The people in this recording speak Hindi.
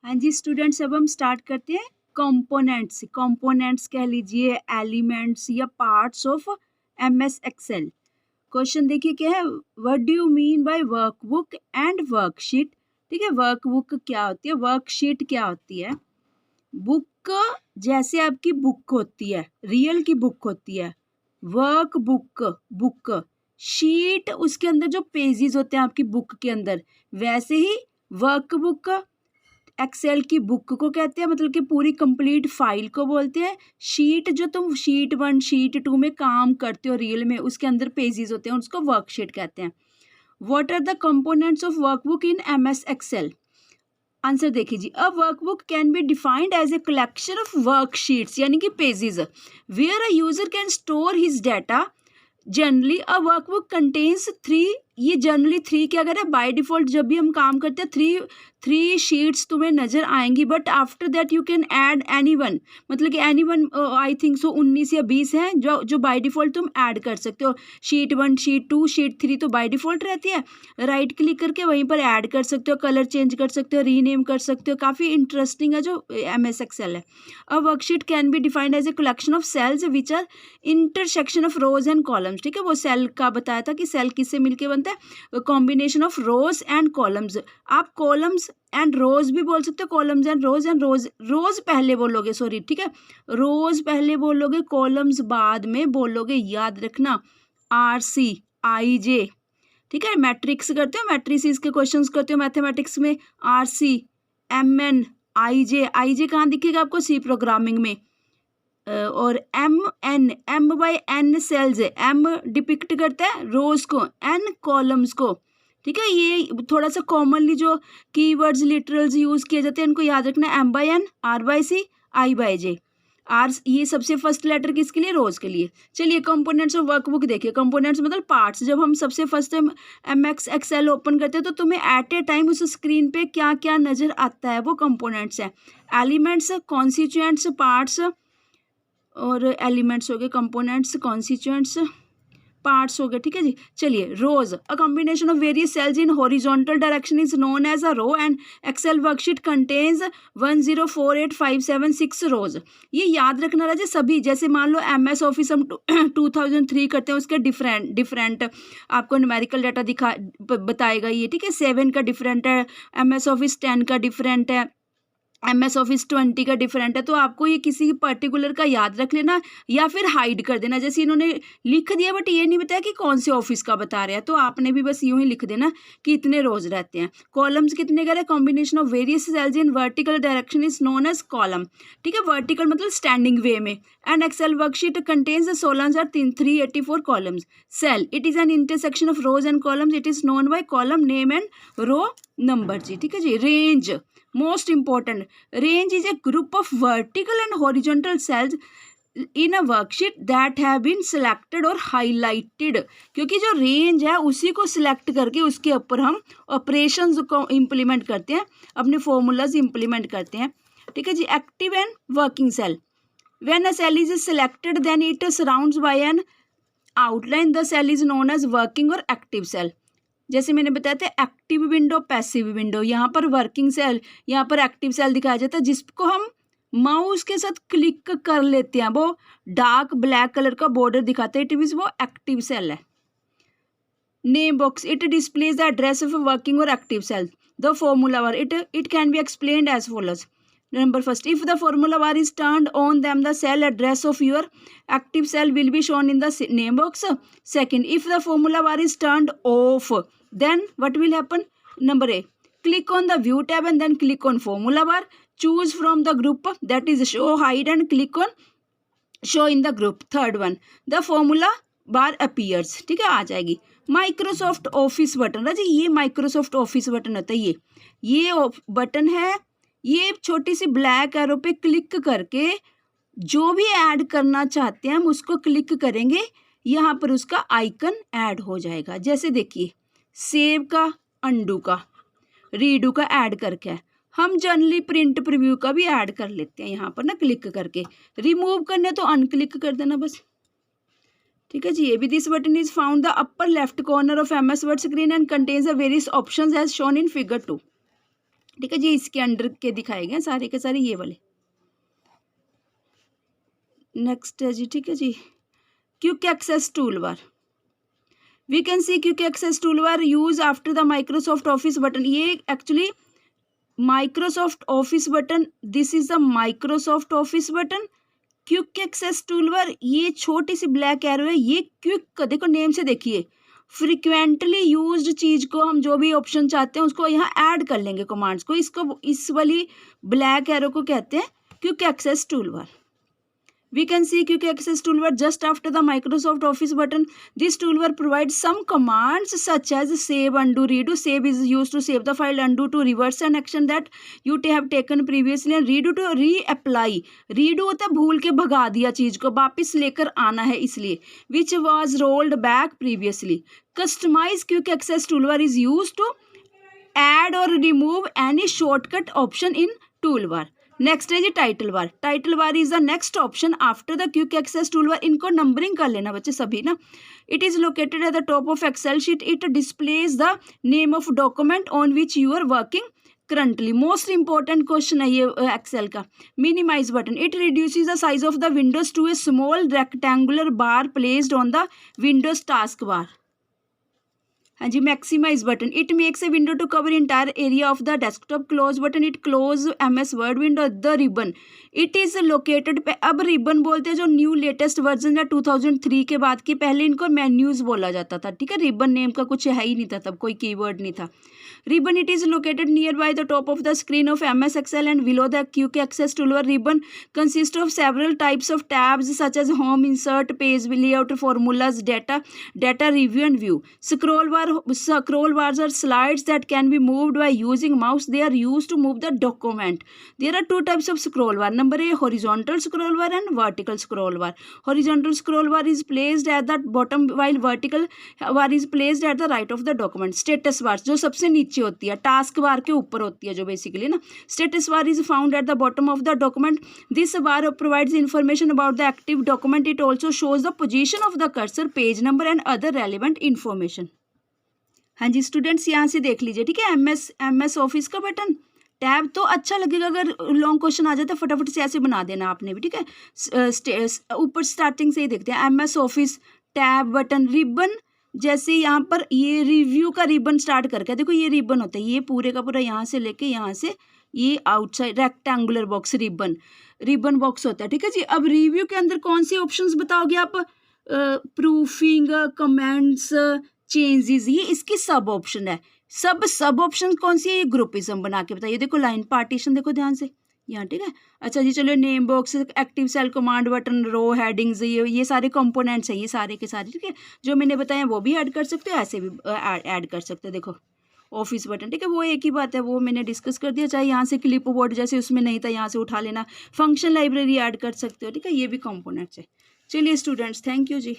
हाँ जी स्टूडेंट्स, अब हम स्टार्ट करते हैं कंपोनेंट्स। कंपोनेंट्स कह लीजिए, एलिमेंट्स या parts of MS Excel. Question देखिए क्या है, what do you mean by workbook and worksheet. ठीक है, वर्कबुक क्या होती है, वर्कशीट क्या होती है। बुक जैसे आपकी बुक होती है, रियल की बुक होती है, वर्क बुक बुक। शीट उसके अंदर जो पेजेस होते हैं आपकी बुक के अंदर, वैसे ही वर्कबुक एक्सेल की बुक को कहते हैं, मतलब कि पूरी कंप्लीट फाइल को बोलते हैं। शीट जो तुम शीट 1 शीट 2 में काम करते हो रियल में, उसके अंदर पेजेस होते हैं, उसको वर्कशीट कहते हैं। What are the components of workbook in MS Excel. Answer देखिए जी, a workbook can be defined as a collection of worksheets यानी कि pages where a user can store his data. Generally a workbook contains 3, ये जनरली 3 क्या करें, बाय डिफॉल्ट जब भी हम काम करते हैं थ्री शीट्स तुम्हें नजर आएंगी, but after that you can add any one, मतलब कि any one I think so 19 या 20 हैं जो जो बाय डिफॉल्ट तुम ऐड कर सकते हो। शीट 1 शीट 2 शीट 3 तो बाय डिफॉल्ट रहती है, राइट क्लिक करके वहीं पर ऐड कर सकते हो, कलर चेंज कर सकते हो, रीनेम कर सकते हो। काफ़ी इंटरेस्टिंग है जो एम एस एक्सेल है। A worksheet can be defined as a collection of cells which are intersection of rows and columns. ठीक है, वो सेल का बताया था कि सेल किससे मिलके बनता है, combination of rows and columns. आप कॉलम्स एंड रोज भी बोल सकते हो, कॉलम्स एंड रोज रोज पहले बोलोगे, सॉरी, ठीक है, रोज पहले बोलोगे, कॉलम्स बाद में बोलोगे, याद रखना। RCIJ, ठीक है। मैट्रिक्स करते हो, मैट्रिसेस के क्वेश्चंस करते हो मैथमेटिक्स में, RCMN IJ कहाँ दिखेगा आपको, सी प्रोग्रामिंग में। और M by N सेल्स है, M डिपिक्ट करता है रोज को, N कॉलम्स को। ठीक है, ये थोड़ा सा कॉमनली जो कीवर्ड्स लिटरल्स यूज किए जाते हैं इनको याद रखना, M by N, R/C, I/J। Are ये सबसे फर्स्ट लेटर किसके लिए, रोज के लिए। चलिए कंपोनेंट्स ऑफ वर्कबुक देखिए। कंपोनेंट्स मतलब पार्ट्स। जब हम सबसे first time MS Excel open करते हैं तो तुम्हें एट ए टाइम उस स्क्रीन पे क्या क्या नजर आता है, वो कंपोनेंट्स है। एलिमेंट्स, कॉन्स्टिट्यूएंट्स, पार्ट्स और एलिमेंट्स हो गए, कंपोनेंट्स, कॉन्स्टिट्यूएंट्स, पार्ट्स हो गए। ठीक है जी। चलिए, rows, a combination of various cells in horizontal direction is known as a row and Excel worksheet contains 1048576 rows. ये याद रखना रहा, सभी जैसे मान लो एमएस ऑफिस हम 2003 करते हैं, उसके डिफरेंट डिफरेंट आपको न्यूमेरिकल डाटा दिखा बताएगा ये। ठीक है, 7 का डिफरेंट है, एमएस ऑफिस 10 का डिफरेंट है, एमएस ऑफिस 20 का डिफरेंट है। तो आपको ये किसी पर्टिकुलर का याद रख लेना या फिर हाइड कर देना। जैसे इन्होंने लिख दिया बट ये नहीं बताया कि कौन से ऑफिस का बता रहे हैं, तो आपने भी बस यूं ही लिख देना कि इतने रोज रहते हैं। कॉलम्स कितने करे, combination of various cells in vertical direction is known as column. ठीक है, वर्टिकल मतलब स्टैंडिंग वे में। And Excel worksheet contains 16,384 columns. Cell, it is an intersection of rows and columns, it is known by column name and row number जी। ठीक है जी। Range, most important, range is a group of vertical and horizontal cells in a worksheet that have been selected or highlighted। क्योंकि जो रेंज है उसी को सिलेक्ट करके उसके ऊपर हम ऑपरेशंस को इम्प्लीमेंट करते हैं, अपने फॉर्मूलाज इम्प्लीमेंट करते हैं। ठीक है जी। Active and working cell, when a cell is selected then it surrounds by an outline, the cell is known as working और एक्टिव सेल। जैसे मैंने बताया था एक्टिव विंडो, पैसिव विंडो, यहाँ पर वर्किंग सेल, यहाँ पर एक्टिव सेल दिखाया जाता है, जिसको हम माउस के साथ क्लिक कर लेते हैं, वो डार्क ब्लैक कलर का बॉर्डर दिखाता है, इट मीन्स वो एक्टिव सेल है। Name box, it displays the address of working और active cell. The formula bar, it can be explained as follows. Number first, if the formula bar is turned on, then the cell address of your active cell will be shown in the name box. Second, if the formula bar is turned off, then what will happen? Number A, click on the view tab and then click on formula bar. Choose from the group that is show hide and click on show in the group. Third one, the formula bar appears. ठीक है, आ जाएगी। माइक्रोसॉफ्ट ऑफिस बटन है जी, ये माइक्रोसॉफ्ट ऑफिस बटन होता है। ये बटन है, ये छोटी सी ब्लैक एरो पे क्लिक करके जो भी ऐड करना चाहते हैं हम उसको क्लिक करेंगे, यहाँ पर उसका आइकन ऐड हो जाएगा। जैसे देखिए, सेव का, अंडू का, रीडू का ऐड करके है। हम जनरली प्रिंट प्रीव्यू का भी ऐड कर लेते हैं यहाँ पर ना क्लिक करके। रिमूव करने तो अनक्लिक कर देना बस। ठीक है जी। ये भी, this button is found the upper left corner of MS Word screen and contains the various options as shown in figure 2। ठीक है जी, इसके अंडर के दिखाए गए सारे के सारे ये वाले। नेक्स्ट है जी, ठीक है जी, quick access tool bar. We can see quick access tool bar use after the Microsoft Office button. ये actually Microsoft Office button, this is the Microsoft Office button. Quick access tool bar, ये छोटी सी ब्लैक एरो है, ये क्विक, देखो नेम से देखिए, फ्रिक्वेंटली यूज्ड चीज को हम जो भी ऑप्शन चाहते हैं उसको यहाँ ऐड कर लेंगे कमांड्स को, इसको इस वाली ब्लैक एरो को कहते हैं quick access tool bar. We can see quick access toolbar just after the Microsoft Office button. This toolbar provides some commands such as save, undo, redo. Save is used to save the file, undo to reverse an action that you have taken previously, and redo to reapply. Redo होता है भूल के भगा दिया चीज को, वापस लेकर आना है इसलिए, which was rolled back previously. Customize quick access toolbar is used to add or remove any shortcut option in toolbar. Next है जी title bar. Title bar is the next option after the quick access tool bar. इनको नंबरिंग कर लेना बच्चे सभी ना। It is located at the top of Excel sheet. It displays the name of document on which you are working currently. Most important question है ये एक्सेल का। Minimize button, it reduces the size of the windows to a small rectangular bar placed on the windows task bar. हाँ जी, maximize button, it makes a window to cover entire area of the desktop. Close button, it close MS Word window. The ribbon, it is located पे, अब रिबन बोलते हैं जो न्यू लेटेस्ट वर्जन या 2003 के बाद की, पहले इनको मेन्यूज बोला जाता था, ठीक है, रिबन नेम का कुछ है ही नहीं था तब, कोई कीवर्ड नहीं था। Ribbon, it is located near by the top of the screen of MS Excel and below the quick access toolbar. Ribbon consists of several types of tabs such as home, insert, page layout, formulas, data review and view. Scroll bars are slides that can be moved by using mouse. They are used to move the document. There are two types of scroll bar. Number A, horizontal scroll bar and vertical scroll bar. Horizontal scroll bar is placed at the bottom while vertical bar is placed at the right of the document. Status bar जो सबसे नीचे होती है, टास्क बार के ऊपर होती है जो बेसिकली ना। Status bar is found at the bottom of the document. This bar provides information about the active document. It also shows the position of the cursor, page number and other relevant information. हाँ जी स्टूडेंट्स, यहाँ से देख लीजिए, ठीक है, MS ऑफिस का बटन, टैब तो अच्छा लगेगा, अगर लॉन्ग क्वेश्चन आ जाता है फटाफट से ऐसे बना देना आपने भी, ठीक है। ऊपर स्टार्टिंग से ही देखते हैं, MS office, tab, button, ribbon, जैसे यहाँ पर ये रिव्यू का रिबन स्टार्ट करके, देखो ये रिबन होता है, ये पूरे का पूरा यहाँ से लेके यहाँ से ये outside rectangular box ribbon box होता है, ठीक है जी। अब रिव्यू के अंदर कौन सी ऑप्शंस बताओगे आप? प्रूफिंग, कमेंट्स, चेंजेस, ये इसकी सब ऑप्शन है। सब ऑप्शन कौन सी है? ये ग्रुपिज्म बना के बताइए। देखो लाइन पार्टीशन, देखो ध्यान से यहाँ, ठीक है। अच्छा जी, चलो name box, active cell, command button, row, headings, ये सारे कंपोनेंट्स हैं, ये सारे के सारे, ठीक है। जो मैंने बताया वो भी ऐड कर सकते हो, ऐसे भी ऐड कर सकते हो। देखो ऑफिस बटन, ठीक है, वो एक ही बात है, वो मैंने डिस्कस कर दिया। चाहे यहाँ से क्लिप बोर्ड जैसे उसमें नहीं था, यहाँ से उठा लेना। फंक्शन लाइब्रेरी ऐड कर सकते हो, ठीक है, ये भी कंपोनेंट्स है। चलिए स्टूडेंट्स, थैंक यू जी।